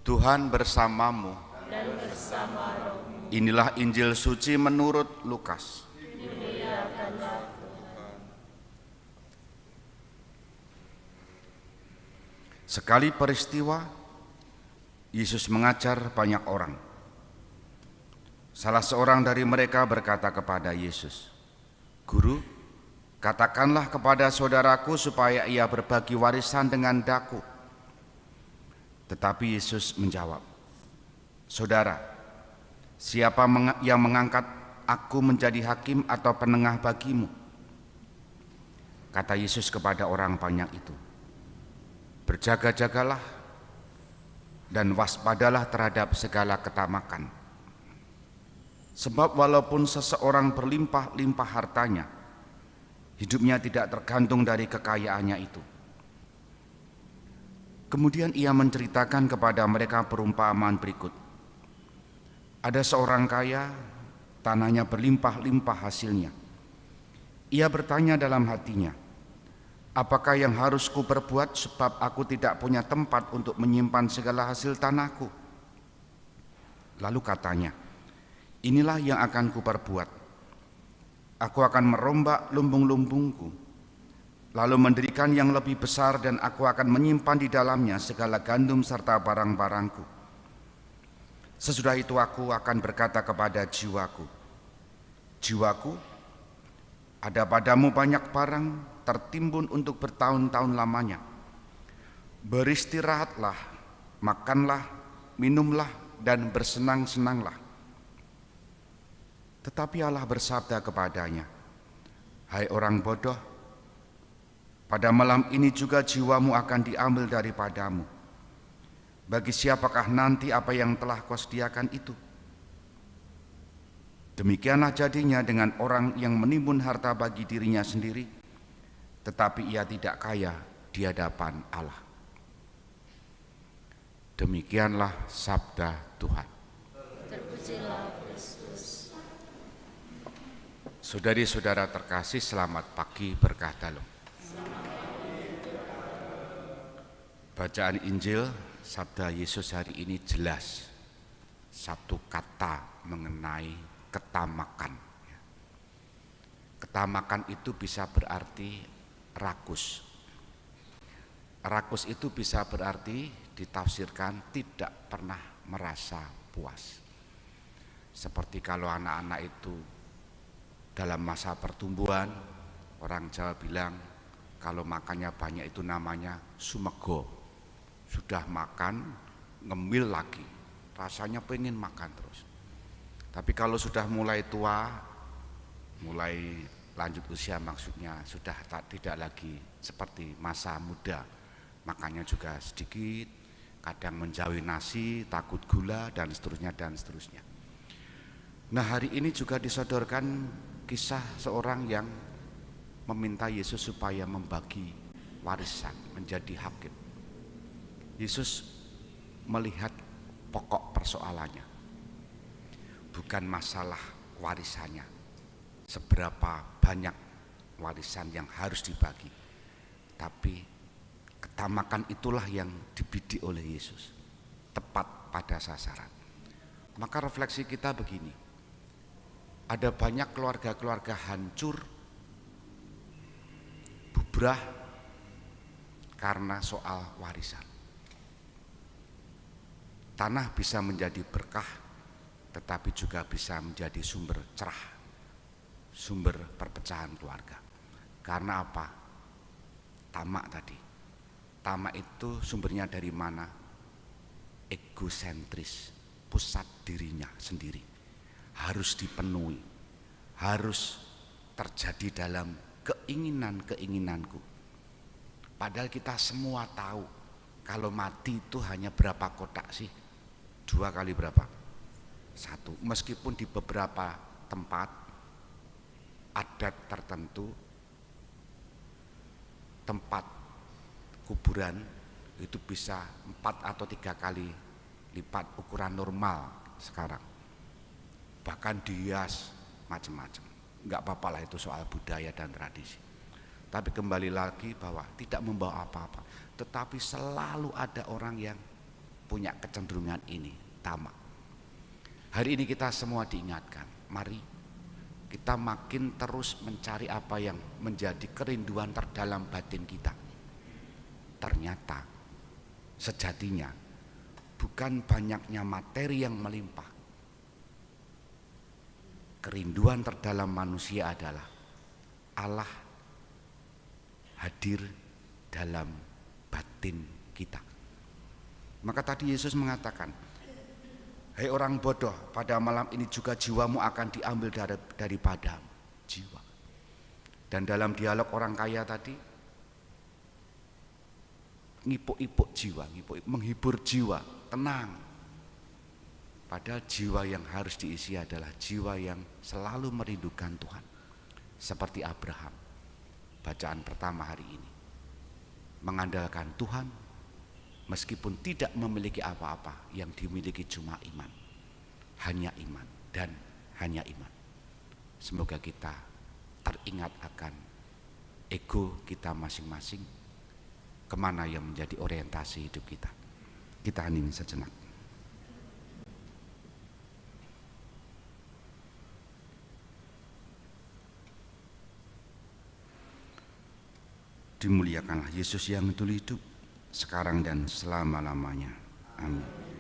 Tuhan bersamamu. dan bersama rohmu. Inilah Injil suci menurut Lukas. Dimuliakanlah Tuhan. Sekali peristiwa, Yesus mengajar banyak orang. Salah seorang dari mereka berkata kepada Yesus, "Guru, katakanlah kepada saudaraku supaya ia berbagi warisan dengan daku." Tetapi Yesus menjawab, "Saudara, siapa yang mengangkat aku menjadi hakim atau penengah bagimu?" Kata Yesus kepada orang banyak itu, "Berjaga-jagalah dan waspadalah terhadap segala ketamakan. Sebab walaupun seseorang berlimpah-limpah hartanya, hidupnya tidak tergantung dari kekayaannya itu." Kemudian ia menceritakan kepada mereka perumpamaan berikut. Ada seorang kaya, tanahnya berlimpah-limpah hasilnya. Ia bertanya dalam hatinya, "Apakah yang harus kuperbuat sebab aku tidak punya tempat untuk menyimpan segala hasil tanahku?" Lalu katanya, "Inilah yang akan kuperbuat. Aku akan merombak lumbung-lumbungku, lalu mendirikan yang lebih besar, dan aku akan menyimpan di dalamnya segala gandum serta barang-barangku. Sesudah itu aku akan berkata kepada jiwaku, 'Jiwaku, ada padamu banyak barang tertimbun untuk bertahun-tahun lamanya. Beristirahatlah, makanlah, minumlah, dan bersenang-senanglah.' Tetapi Allah bersabda kepadanya, 'Hai orang bodoh, pada malam ini juga jiwamu akan diambil daripadamu. Bagi siapakah nanti apa yang telah kau sediakan itu?' Demikianlah jadinya dengan orang yang menimbun harta bagi dirinya sendiri, tetapi ia tidak kaya di hadapan Allah." Demikianlah sabda Tuhan. Terpujilah Kristus. Saudari-saudara terkasih, selamat pagi, berkah dalam. Bacaan Injil sabda Yesus hari ini jelas satu kata mengenai ketamakan. Ketamakan itu bisa berarti rakus. Rakus itu bisa berarti ditafsirkan tidak pernah merasa puas. Seperti kalau anak-anak itu dalam masa pertumbuhan, orang Jawa bilang kalau makannya banyak itu namanya sumego. Sudah makan, ngemil lagi, rasanya pengen makan terus. Tapi kalau sudah mulai tua, mulai lanjut usia, maksudnya sudah tidak lagi seperti masa muda, makannya juga sedikit, kadang menjauhi nasi, takut gula, dan seterusnya dan seterusnya. Nah, hari ini juga disodorkan kisah seorang yang meminta Yesus supaya membagi warisan, menjadi hakim. Yesus melihat pokok persoalannya, bukan masalah warisannya, seberapa banyak warisan yang harus dibagi, tapi ketamakan itulah yang dibidik oleh Yesus, tepat pada sasaran. Maka refleksi kita begini, ada banyak keluarga-keluarga hancur, bubrah karena soal warisan. Tanah bisa menjadi berkah, tetapi juga bisa menjadi sumber cerah, sumber perpecahan keluarga. Karena apa? Tamak tadi. Tamak itu sumbernya dari mana? Egosentris, pusat dirinya sendiri. Harus dipenuhi, harus terjadi dalam keinginan-keinginanku. Padahal kita semua tahu kalau mati itu hanya berapa kotak sih? 2 kali berapa? 1. Meskipun di beberapa tempat adat tertentu, tempat kuburan itu bisa 4 atau 3 kali lipat ukuran normal sekarang. Bahkan dihias macam-macam. Enggak apa-apa lah, itu soal budaya dan tradisi. Tapi kembali lagi bahwa tidak membawa apa-apa, tetapi selalu ada orang yang punya kecenderungan ini, tamak. Hari ini kita semua diingatkan, mari kita makin terus mencari apa yang menjadi kerinduan terdalam batin kita. Ternyata sejatinya bukan banyaknya materi yang melimpah. Kerinduan terdalam manusia adalah Allah hadir dalam batin kita. Maka tadi Yesus mengatakan, "Hai orang bodoh, pada malam ini juga jiwamu akan diambil daripada jiwa." Dan dalam dialog orang kaya tadi, ngipuk-ipuk jiwa, menghibur jiwa, tenang. Padahal jiwa yang harus diisi adalah jiwa yang selalu merindukan Tuhan. Seperti Abraham, bacaan pertama hari ini. Mengandalkan Tuhan meskipun tidak memiliki apa-apa, yang dimiliki cuma iman. Hanya iman dan hanya iman. Semoga kita teringat akan ego kita masing-masing, kemana yang menjadi orientasi hidup kita. Kita hening sejenak. Dimuliakanlah Yesus yang betul hidup, sekarang dan selama-lamanya. Amin.